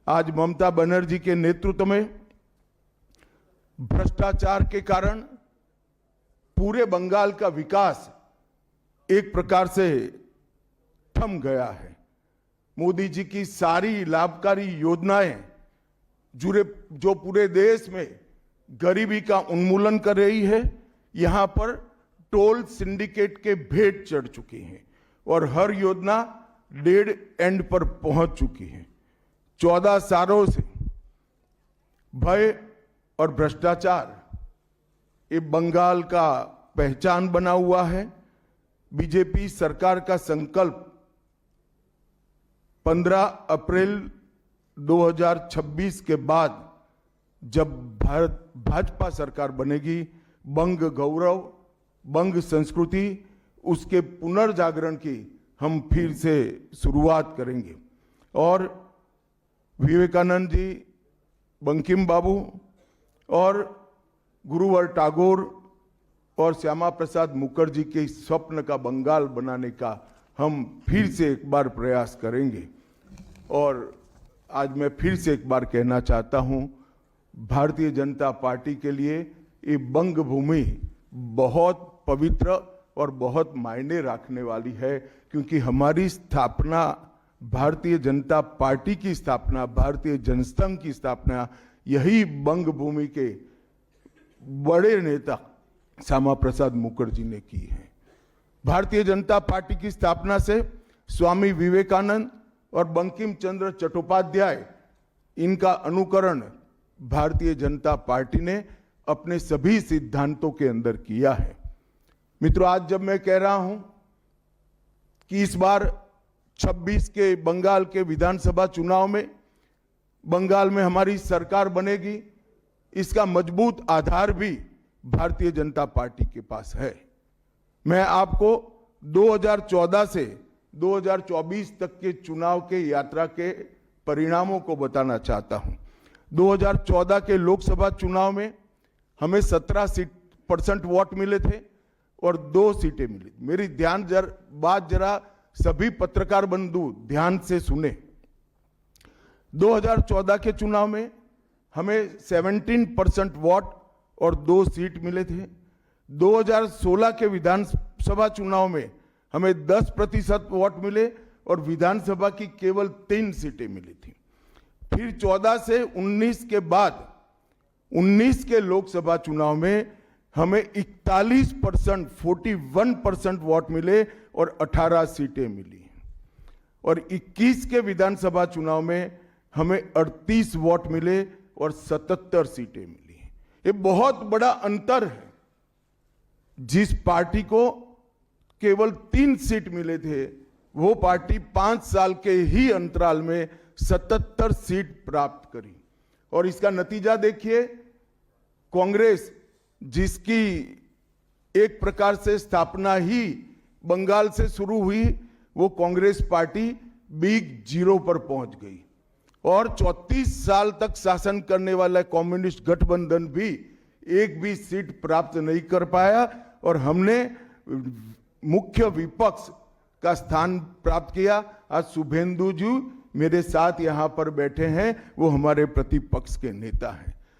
आज ममता बनर्जी के नेतृत्व में भ्रष्टाचार के कारण पूरे बंगाल का विकास एक प्रकार से थम गया है। मोदी जी की सारी लाभकारी योजनाएं जो पूरे देश में गरीबी का उन्मूलन कर रही है, यहां पर टोल सिंडिकेट के भेंट चढ़ चुकी हैं और हर योजना डेड एंड पर पहुंच चुकी है। 14 सालों से भय और भ्रष्टाचार ये बंगाल का पहचान बना हुआ है। बीजेपी सरकार का संकल्प 15 अप्रैल 2026 के बाद जब भाजपा सरकार बनेगी, बंग गौरव, बंग संस्कृति, उसके पुनर्जागरण की हम फिर से शुरुआत करेंगे। और विवेकानंद जी, बंकिम बाबू और गुरुवर टैगोर और श्यामा प्रसाद मुखर्जी के स्वप्न का बंगाल बनाने का हम फिर से एक बार प्रयास करेंगे। और आज मैं फिर से एक बार कहना चाहता हूं, भारतीय जनता पार्टी के लिए ये बंग भूमि बहुत पवित्र और बहुत मायने रखने वाली है, क्योंकि हमारी स्थापना, भारतीय जनता पार्टी की स्थापना, भारतीय जनसंघ की स्थापना यही बंग भूमि के बड़े नेता श्यामा प्रसाद मुखर्जी ने की है। भारतीय जनता पार्टी की स्थापना से स्वामी विवेकानंद और बंकिम चंद्र चट्टोपाध्याय, इनका अनुकरण भारतीय जनता पार्टी ने अपने सभी सिद्धांतों के अंदर किया है। मित्रों, आज जब मैं कह रहा हूं कि इस बार 26 के बंगाल के विधानसभा चुनाव में बंगाल में हमारी सरकार बनेगी, इसका मजबूत आधार भी भारतीय जनता पार्टी के पास है। मैं आपको 2014 से 2024 तक के चुनाव के यात्रा के परिणामों को बताना चाहता हूं। 2014 के लोकसभा चुनाव में हमें 17% वोट मिले थे और 2 सीटें मिली। मेरी बात जरा सभी पत्रकार बंधु ध्यान से सुने। 2014 के चुनाव में हमें 17% वोट और 2 सीट मिले थे। 2016 के विधानसभा चुनाव में हमें 10% वोट मिले और विधानसभा की केवल 3 सीटें मिली थी। फिर 14 से 19 के बाद 19 के लोकसभा चुनाव में हमें 41% वोट मिले और 18 सीटें मिली। और 21 के विधानसभा चुनाव में हमें 38 वोट मिले और 77 सीटें मिली। ये बहुत बड़ा अंतर है। जिस पार्टी को केवल 3 सीट मिले थे, वो पार्टी 5 साल के ही अंतराल में 77 सीट प्राप्त करी। और इसका नतीजा देखिए, कांग्रेस, जिसकी एक प्रकार से स्थापना ही बंगाल से शुरू हुई, वो कांग्रेस पार्टी बिग जीरो पर पहुंच गई। और 34 साल तक शासन करने वाला कम्युनिस्ट गठबंधन भी एक भी सीट प्राप्त नहीं कर पाया और हमने मुख्य विपक्ष का स्थान प्राप्त किया। आज शुभेंदु जी मेरे साथ यहां पर बैठे हैं, वो हमारे प्रतिपक्ष के नेता हैं।